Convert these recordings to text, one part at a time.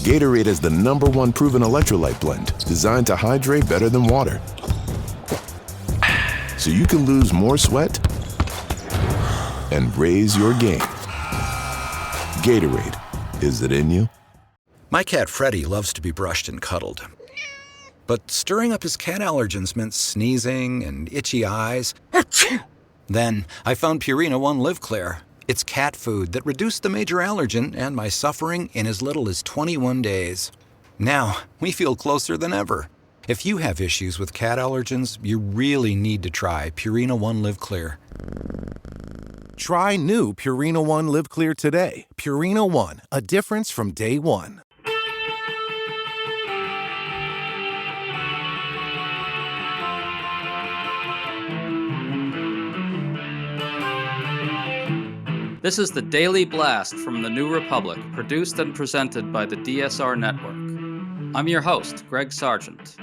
Gatorade is the #1 proven electrolyte blend designed to hydrate better than water. So you can lose more sweat and raise your game. Gatorade, is it in you? My cat Freddie loves to be brushed and cuddled. But stirring up his cat allergens meant sneezing and itchy eyes. Then I found Purina One Live Clear. It's cat food that reduced the major allergen and my suffering in as little as 21 days. Now, we feel closer than ever. If you have issues with cat allergens, you really need to try Purina One Live Clear. Try new Purina One Live Clear today. Purina One, a difference from day one. This is the Daily Blast from the New Republic, produced and presented by the DSR Network. I'm your host, Greg Sargent.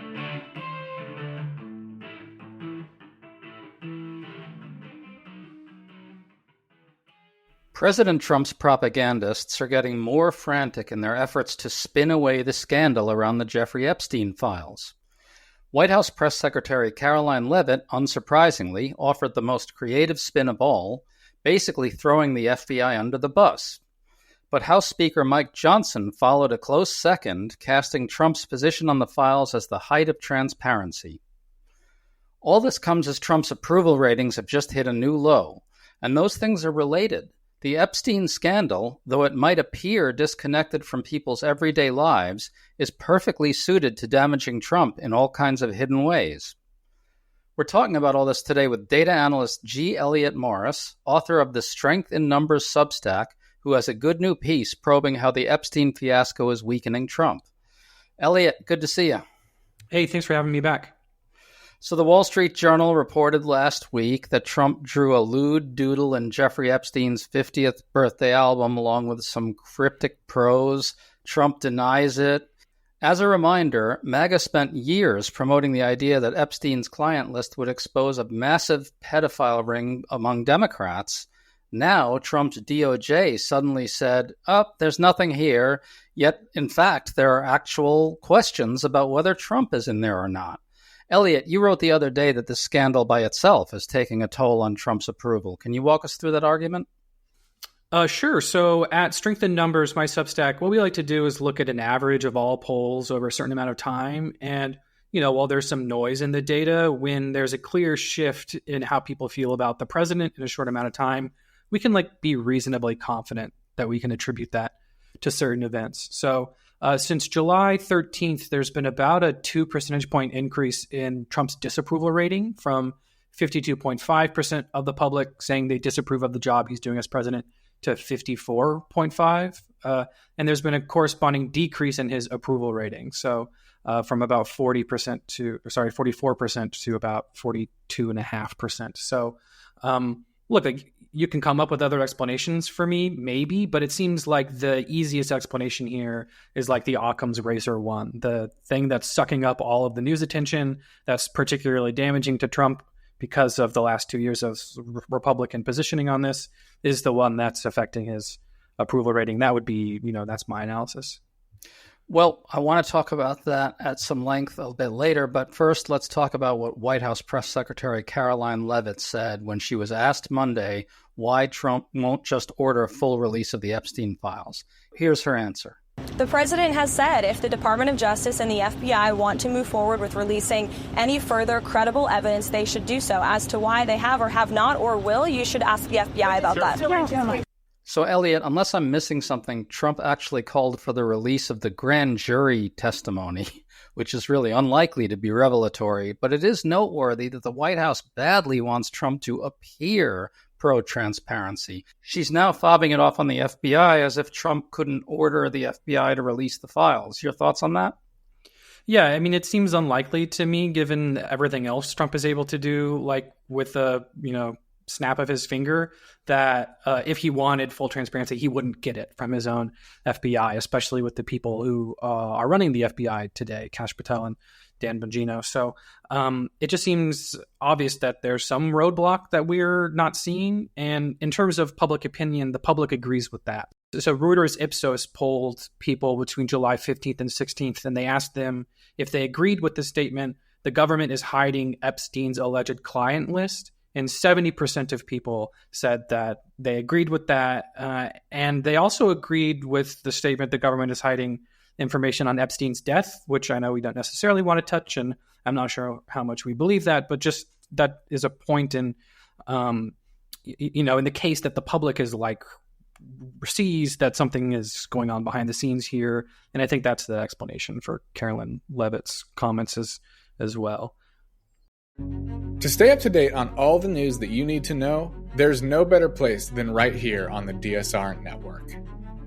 President Trump's propagandists are getting more frantic in their efforts to spin away the scandal around the Jeffrey Epstein files. White House Press Secretary Caroline Leavitt, unsurprisingly, offered the most creative spin of all, basically throwing the FBI under the bus. But House Speaker Mike Johnson followed a close second, casting Trump's position on the files as the height of transparency. All this comes as Trump's approval ratings have just hit a new low, and those things are related. The Epstein scandal, though it might appear disconnected from people's everyday lives, is perfectly suited to damaging Trump in all kinds of hidden ways. We're talking about all this today with data analyst G. Elliott Morris, author of the Strength in Numbers Substack, who has a good new piece probing how the Epstein fiasco is weakening Trump. Elliott, good to see you. Hey, thanks for having me back. So the Wall Street Journal reported last week that Trump drew a lewd doodle in Jeffrey Epstein's 50th birthday album along with some cryptic prose. Trump denies it. As a reminder, MAGA spent years promoting the idea that Epstein's client list would expose a massive pedophile ring among Democrats. Now, Trump's DOJ suddenly said, there's nothing here, yet, in fact, there are actual questions about whether Trump is in there or not. Elliot, you wrote the other day that this scandal by itself is taking a toll on Trump's approval. Can you walk us through that argument? Sure. So at Strength in Numbers, my Substack, what we like to do is look at an average of all polls over a certain amount of time. And, while there's some noise in the data, when there's a clear shift in how people feel about the president in a short amount of time, we can be reasonably confident that we can attribute that to certain events. So since July 13th, there's been about a 2 percentage point increase in Trump's disapproval rating from 52.5% of the public saying they disapprove of the job he's doing as president to 54.5, and there's been a corresponding decrease in his approval rating. So from about 44% to about 42.5%. So look, you can come up with other explanations for me, maybe, but it seems like the easiest explanation here is the Occam's razor one, the thing that's sucking up all of the news attention, that's particularly damaging to Trump because of the last 2 years of Republican positioning on this, is the one that's affecting his approval rating. That would be, that's my analysis. Well, I want to talk about that at some length a bit later, but first let's talk about what White House Press Secretary Caroline Leavitt said when she was asked Monday why Trump won't just order a full release of the Epstein files. Here's her answer. The president has said if the Department of Justice and the FBI want to move forward with releasing any further credible evidence, they should do so. As to why they have or have not or will, you should ask the FBI about that. So, Elliot, unless I'm missing something, Trump actually called for the release of the grand jury testimony, which is really unlikely to be revelatory. But it is noteworthy that the White House badly wants Trump to appear pro-transparency. She's now fobbing it off on the FBI as if Trump couldn't order the FBI to release the files. Your thoughts on that? Yeah, I mean, it seems unlikely to me, given everything else Trump is able to do, with a, snap of his finger, that if he wanted full transparency, he wouldn't get it from his own FBI, especially with the people who are running the FBI today, Kash Patel and Dan Bongino. So it just seems obvious that there's some roadblock that we're not seeing. And in terms of public opinion, the public agrees with that. So Reuters Ipsos polled people between July 15th and 16th, and they asked them if they agreed with the statement, the government is hiding Epstein's alleged client list. And 70% of people said that they agreed with that. And they also agreed with the statement the government is hiding information on Epstein's death, which I know we don't necessarily want to touch, and I'm not sure how much we believe that, but just that is a point in, in the case that the public is sees that something is going on behind the scenes here. And I think that's the explanation for Carolyn Levitt's comments as well. To stay up to date on all the news that you need to know, there's no better place than right here on the DSR Network.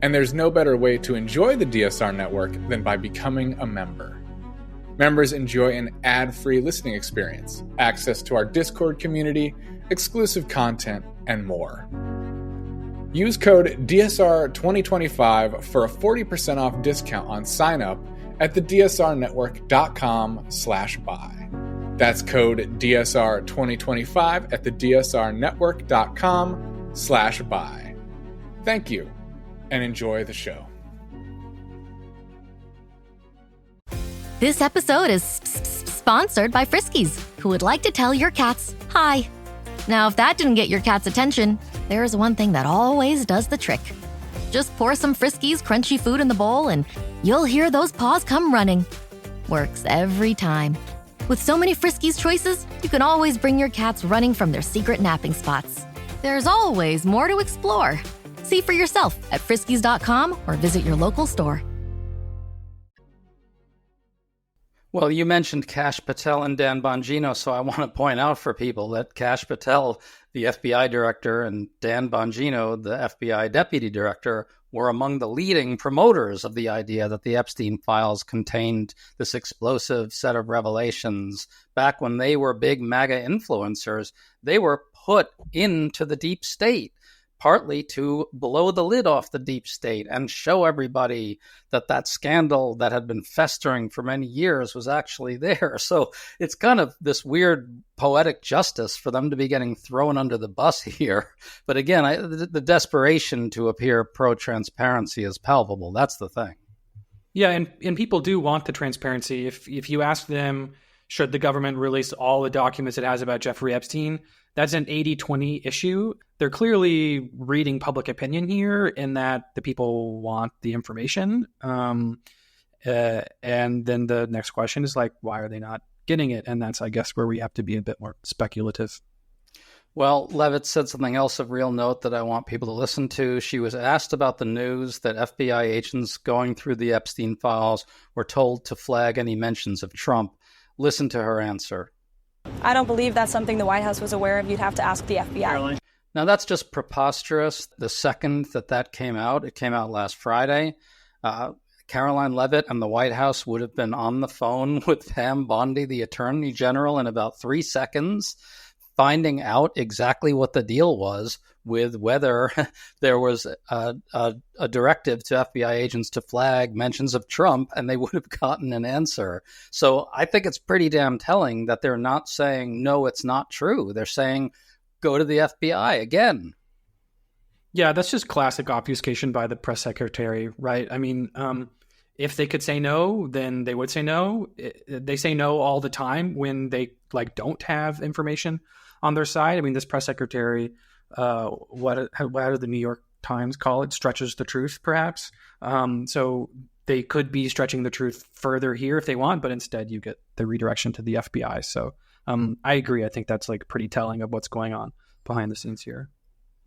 And there's no better way to enjoy the DSR Network than by becoming a member. Members enjoy an ad-free listening experience, access to our Discord community, exclusive content, and more. Use code DSR2025 for a 40% off discount on sign-up at thedsrnetwork.com/buy. That's code DSR2025 at thedsrnetwork.com/buy. Thank you, and enjoy the show. This episode is sponsored by Friskies, who would like to tell your cats hi. Now, if that didn't get your cat's attention, there is one thing that always does the trick. Just pour some Friskies crunchy food in the bowl and you'll hear those paws come running. Works every time. With so many Friskies choices, you can always bring your cats running from their secret napping spots. There's always more to explore. See for yourself at friskies.com or visit your local store. Well, you mentioned Kash Patel and Dan Bongino, so I want to point out for people that Kash Patel, the FBI director, and Dan Bongino, the FBI deputy director, were among the leading promoters of the idea that the Epstein files contained this explosive set of revelations. Back when they were big MAGA influencers, they were put into the deep state, partly to blow the lid off the deep state and show everybody that that scandal that had been festering for many years was actually there. So it's kind of this weird poetic justice for them to be getting thrown under the bus here. But again, the desperation to appear pro-transparency is palpable. That's the thing. Yeah, and people do want the transparency. If you ask them, should the government release all the documents it has about Jeffrey Epstein, that's an 80-20 issue. They're clearly reading public opinion here in that the people want the information. And then the next question is why are they not getting it? And that's, I guess, where we have to be a bit more speculative. Well, Levitt said something else of real note that I want people to listen to. She was asked about the news that FBI agents going through the Epstein files were told to flag any mentions of Trump. Listen to her answer. I don't believe that's something the White House was aware of. You'd have to ask the FBI. Now, that's just preposterous. The second that came out, it came out last Friday, Caroline Levitt and the White House would have been on the phone with Pam Bondi, the Attorney General, in about 3 seconds, finding out exactly what the deal was with whether there was a directive to FBI agents to flag mentions of Trump, and they would have gotten an answer. So I think it's pretty damn telling that they're not saying, no, it's not true. They're saying, go to the FBI again. Yeah, that's just classic obfuscation by the press secretary, right? I mean, if they could say no, then they would say no. They say no all the time when they don't have information on their side. I mean, this press secretary, what do the New York Times call it? Stretches the truth, perhaps. So they could be stretching the truth further here if they want, but instead you get the redirection to the FBI. So I agree. I think that's pretty telling of what's going on behind the scenes here.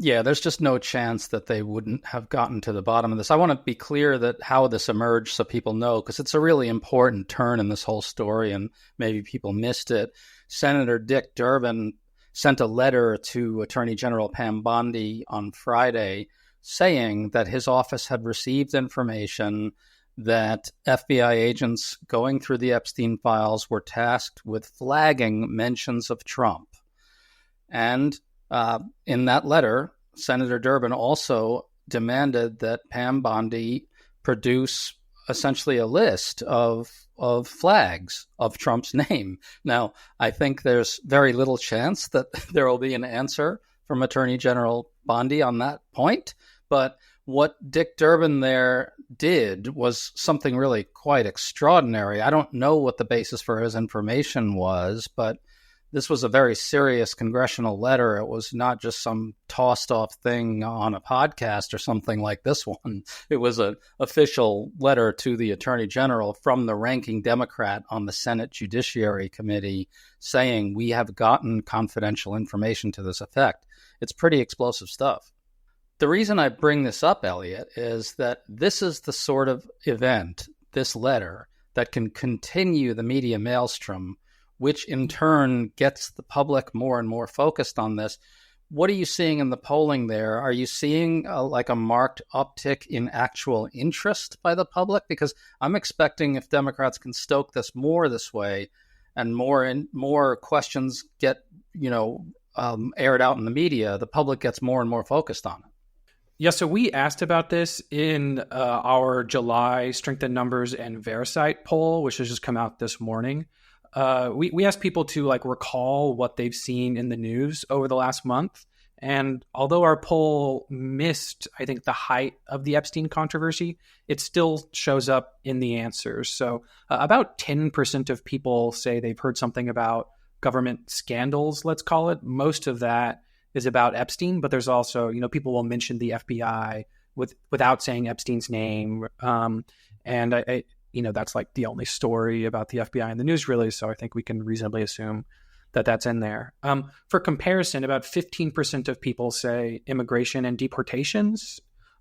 Yeah, there's just no chance that they wouldn't have gotten to the bottom of this. I want to be clear that how this emerged so people know, because it's a really important turn in this whole story and maybe people missed it. Senator Dick Durbin sent a letter to Attorney General Pam Bondi on Friday saying that his office had received information that FBI agents going through the Epstein files were tasked with flagging mentions of Trump. And in that letter, Senator Durbin also demanded that Pam Bondi produce essentially a list of flags of Trump's name. Now, I think there's very little chance that there will be an answer from Attorney General Bondi on that point. But what Dick Durbin there did was something really quite extraordinary. I don't know what the basis for his information was, but this was a very serious congressional letter. It was not just some tossed off thing on a podcast or something like this one. It was an official letter to the Attorney General from the ranking Democrat on the Senate Judiciary Committee saying, we have gotten confidential information to this effect. It's pretty explosive stuff. The reason I bring this up, Elliot, is that this is the sort of event, this letter, that can continue the media maelstrom, which in turn gets the public more and more focused on this. What are you seeing in the polling there? Are you seeing a marked uptick in actual interest by the public? Because I'm expecting if Democrats can stoke this more this way and more questions get, aired out in the media, the public gets more and more focused on it. Yeah, so we asked about this in our July Strength in Numbers and Verisight poll, which has just come out this morning. We asked people to recall what they've seen in the news over the last month. And although our poll missed, I think, the height of the Epstein controversy, it still shows up in the answers. So about 10% of people say they've heard something about government scandals, let's call it. Most of that is about Epstein, but there's also, people will mention the FBI without saying Epstein's name. And I that's the only story about the FBI in the news, really. So I think we can reasonably assume that that's in there. For comparison, about 15% of people say immigration and deportations,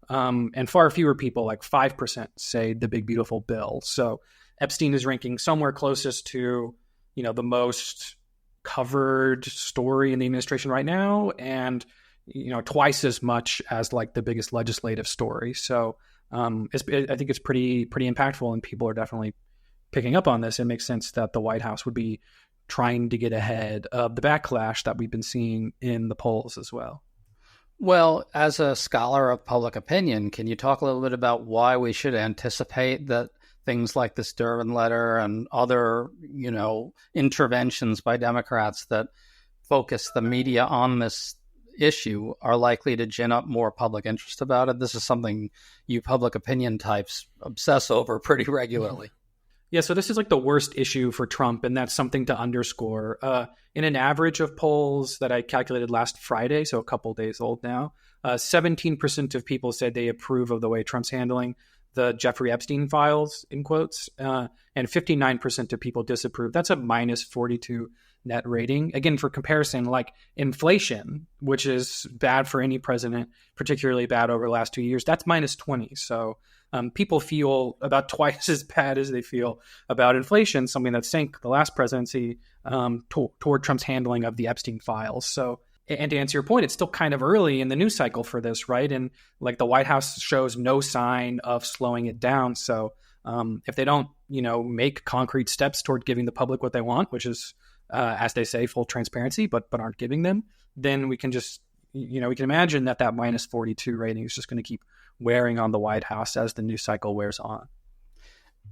and far fewer people, 5%, say the big, beautiful bill. So Epstein is ranking somewhere closest to, the most covered story in the administration right now, and twice as much as the biggest legislative story. So I think it's pretty impactful, and people are definitely picking up on this. It makes sense that the White House would be trying to get ahead of the backlash that we've been seeing in the polls as well. Well, as a scholar of public opinion, can you talk a little bit about why we should anticipate that things like this Durbin letter and other, interventions by Democrats that focus the media on this issue are likely to gin up more public interest about it? This is something you public opinion types obsess over pretty regularly. Yeah, so this is the worst issue for Trump, and that's something to underscore. In an average of polls that I calculated last Friday, so a couple days old now, 17% of people said they approve of the way Trump's handling the Jeffrey Epstein files, in quotes, and 59% of people disapprove. That's a minus 42 net rating. Again, for comparison, inflation, which is bad for any president, particularly bad over the last 2 years, that's minus 20. So people feel about twice as bad as they feel about inflation, something that sank the last presidency, toward Trump's handling of the Epstein files. So, and to answer your point, it's still kind of early in the news cycle for this, right? And the White House shows no sign of slowing it down. So if they don't, make concrete steps toward giving the public what they want, which is, as they say, full transparency, but aren't giving them, then we can just, we can imagine that minus 42 rating is just going to keep wearing on the White House as the news cycle wears on.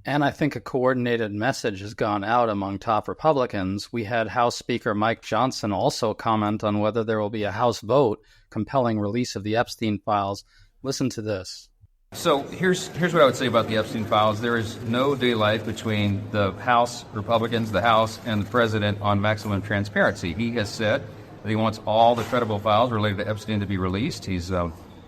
And I think a coordinated message has gone out among top Republicans. We had House Speaker Mike Johnson also comment on whether there will be a House vote compelling release of the Epstein files. Listen to this. So here's what I would say about the Epstein files. There is no daylight between the House Republicans, the House, and the president on maximum transparency. He has said that he wants all the credible files related to Epstein to be released. He's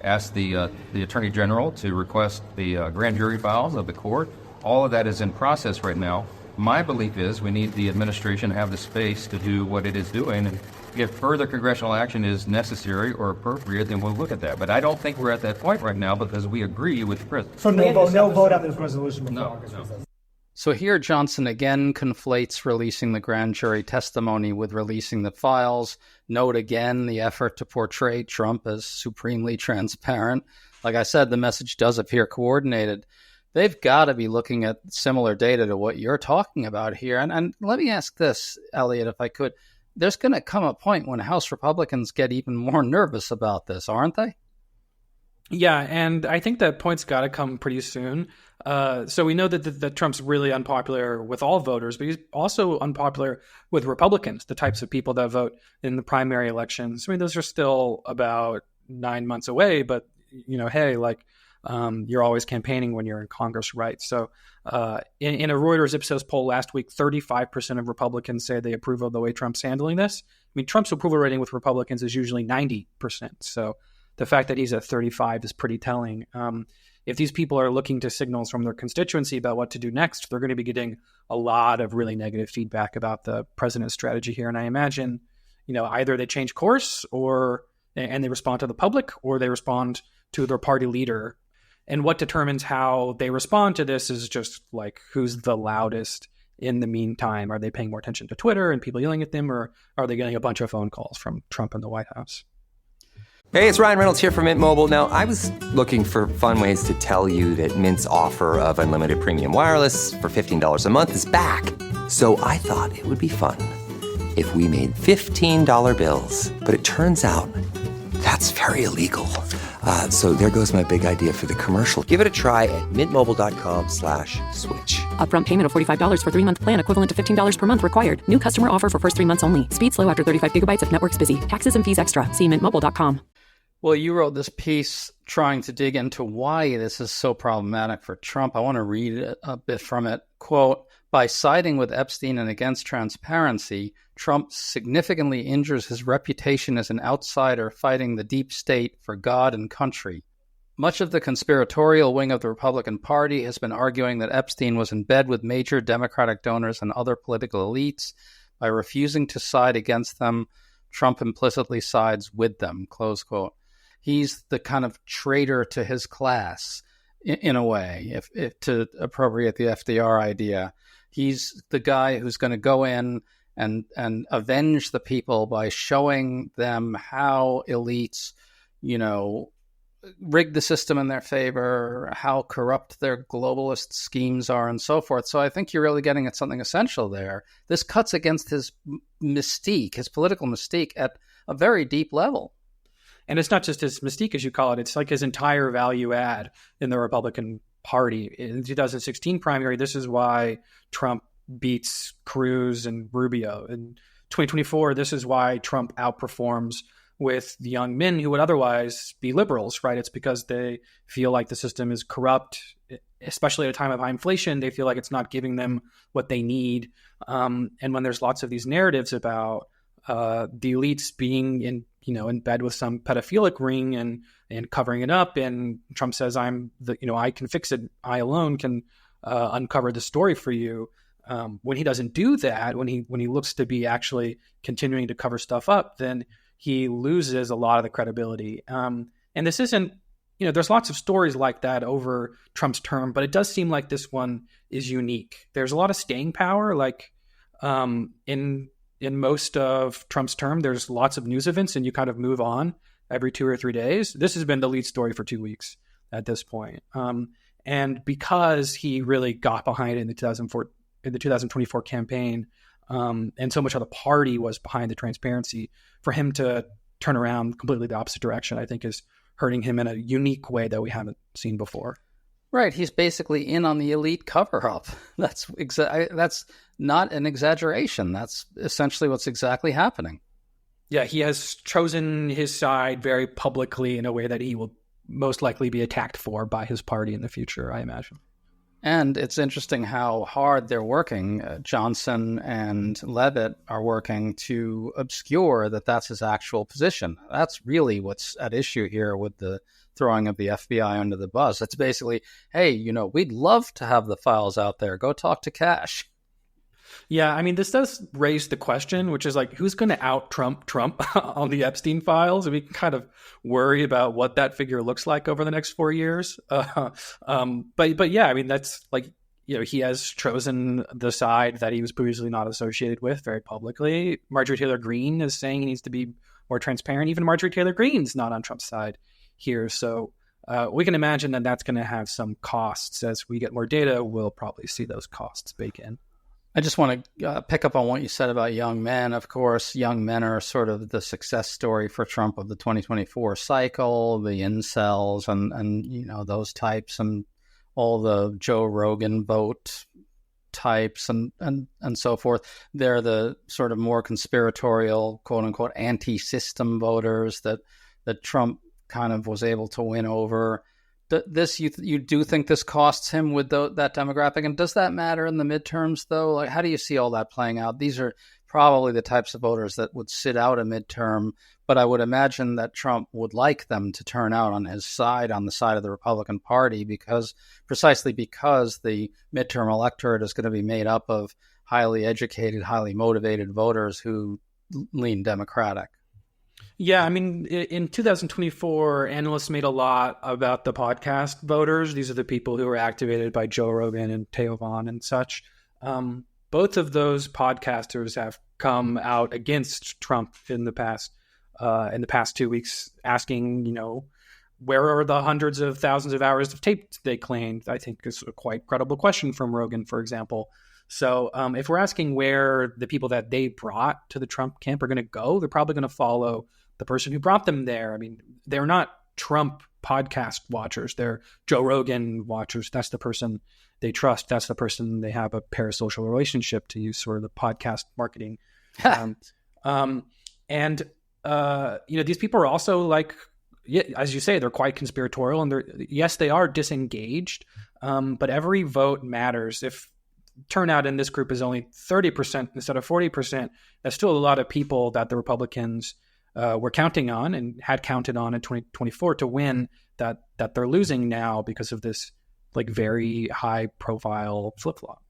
asked the Attorney General to request the grand jury files of the court. All of that is in process right now. My belief is we need the administration to have the space to do what it is doing, and if further congressional action is necessary or appropriate, then we'll look at that. But I don't think we're at that point right now because we agree with the president. So no vote on this resolution before August 5th. So here Johnson again conflates releasing the grand jury testimony with releasing the files. Note again the effort to portray Trump as supremely transparent. Like I said, the message does appear coordinated. They've got to be looking at similar data to what you're talking about here. And let me ask this, Elliot, if I could. There's going to come a point when House Republicans get even more nervous about this, aren't they? Yeah, and I think that point's got to come pretty soon. So we know that Trump's really unpopular with all voters, but he's also unpopular with Republicans, the types of people that vote in the primary elections. I mean, those are still about 9 months away, but hey, like, you're always campaigning when you're in Congress, right? So in a Reuters Ipsos poll last week, 35% of Republicans say they approve of the way Trump's handling this. I mean, Trump's approval rating with Republicans is usually 90%. So the fact that he's at 35 is pretty telling. If these people are looking to signals from their constituency about what to do next, they're going to be getting a lot of really negative feedback about the president's strategy here. And I imagine, either they change course and they respond to the public, or they respond to their party leader. And what determines how they respond to this is just like who's the loudest in the meantime. Are they paying more attention to Twitter and people yelling at them, or are they getting a bunch of phone calls from Trump in the White House? Hey, it's Ryan Reynolds here from Mint Mobile. Now, I was looking for fun ways to tell you that Mint's offer of unlimited premium wireless for $15 a month is back. So I thought it would be fun if we made $15 bills. But it turns out that's very illegal. So there goes my big idea for the commercial. Give it a try at mintmobile.com/switch. Upfront payment of $45 for 3-month plan, equivalent to $15 per month required. New customer offer for first 3 months only. Speed slow after 35 gigabytes if network's busy. Taxes and fees extra. See mintmobile.com. Well, you wrote this piece trying to dig into why this is so problematic for Trump. I want to read a bit from it. Quote, by siding with Epstein and against transparency, Trump significantly injures his reputation as an outsider fighting the deep state for God and country. Much of the conspiratorial wing of the Republican Party has been arguing that Epstein was in bed with major Democratic donors and other political elites. By refusing to side against them, Trump implicitly sides with them, close quote. He's the kind of traitor to his class, in a way, if to appropriate the FDR idea. He's the guy who's going to go in and avenge the people by showing them how elites, rig the system in their favor, how corrupt their globalist schemes are, and so forth. So I think you're really getting at something essential there. This cuts against his mystique, his political mystique, at a very deep level. And it's not just his mystique, as you call it. It's like his entire value add in the Republican Party. In the 2016 primary, this is why Trump beats Cruz and Rubio. In 2024, this is why Trump outperforms with the young men who would otherwise be liberals, right? It's because they feel like the system is corrupt, especially at a time of high inflation. They feel like it's not giving them what they need. And when there's lots of these narratives about the elites being in bed with some pedophilic ring and covering it up, and Trump says, I can fix it. I alone can uncover the story for you. When he doesn't do that, when he looks to be actually continuing to cover stuff up, then he loses a lot of the credibility. And this isn't, there's lots of stories like that over Trump's term, but it does seem like this one is unique. There's a lot of staying power, like in most of Trump's term, there's lots of news events and you kind of move on every 2 or 3 days. This has been the lead story for 2 weeks at this point. And because he really got behind it in the 2024 campaign, and so much of the party was behind the transparency, for him to turn around completely the opposite direction, I think is hurting him in a unique way that we haven't seen before. Right. He's basically in on the elite cover-up. That's not an exaggeration. That's essentially what's exactly happening. Yeah, he has chosen his side very publicly in a way that he will most likely be attacked for by his party in the future, I imagine. And it's interesting how hard they're working. Johnson and Levitt are working to obscure that that's his actual position. That's really what's at issue here with the throwing of the FBI under the bus. It's basically, hey, we'd love to have the files out there. Go talk to Cash. Yeah, I mean, this does raise the question, which is like, who's going to out Trump on the Epstein files? And we can kind of worry about what that figure looks like over the next 4 years. But yeah, I mean, that's like, he has chosen the side that he was previously not associated with very publicly. Marjorie Taylor Greene is saying he needs to be more transparent. Even Marjorie Taylor Greene's not on Trump's side here. So we can imagine that that's going to have some costs. As we get more data, we'll probably see those costs bake in. I just want to pick up on what you said about young men. Of course, young men are sort of the success story for Trump of the 2024 cycle, the incels and those types, and all the Joe Rogan vote types and so forth. They're the sort of more conspiratorial, quote unquote, anti-system voters that Trump kind of was able to win over. You do think this costs him with that demographic? And does that matter in the midterms, though? Like, how do you see all that playing out? These are probably the types of voters that would sit out a midterm, but I would imagine that Trump would like them to turn out on his side, on the side of the Republican Party, precisely because the midterm electorate is going to be made up of highly educated, highly motivated voters who lean Democratic. Yeah, I mean, in 2024, analysts made a lot about the podcast voters. These are the people who were activated by Joe Rogan and Theo Von and such. Both of those podcasters have come out against Trump in the past 2 weeks, asking, where are the hundreds of thousands of hours of tape they claimed? I think is a quite credible question from Rogan, for example. So if we're asking where the people that they brought to the Trump camp are going to go, they're probably going to follow the person who brought them there. I mean, they're not Trump podcast watchers. They're Joe Rogan watchers. That's the person they trust. That's the person they have a parasocial relationship, to use sort of the podcast marketing. These people are also, like, as you say, they're quite conspiratorial, and they are disengaged. But every vote matters. If turnout in this group is only 30% instead of 40%, that's still a lot of people that the Republicans were counting on and had counted on in 2024 to win, that they're losing now because of this like very high profile flip-flop.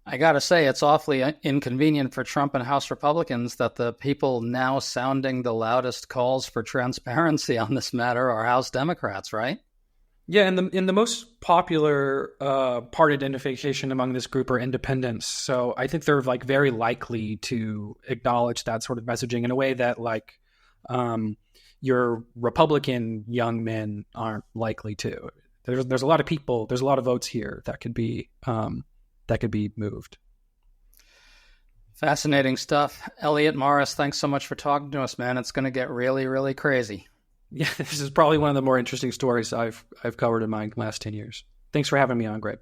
I got to say, it's awfully inconvenient for Trump and House Republicans that the people now sounding the loudest calls for transparency on this matter are House Democrats, right? Yeah, and the most popular party identification among this group are independents. So I think they're like very likely to acknowledge that sort of messaging in a way that like your Republican young men aren't likely to. There's a lot of people, there's a lot of votes here that could be moved. Fascinating stuff. Elliot Morris, thanks so much for talking to us, man. It's going to get really, really crazy. Yeah, this is probably one of the more interesting stories I've covered in my last 10 years. Thanks for having me on, Greg.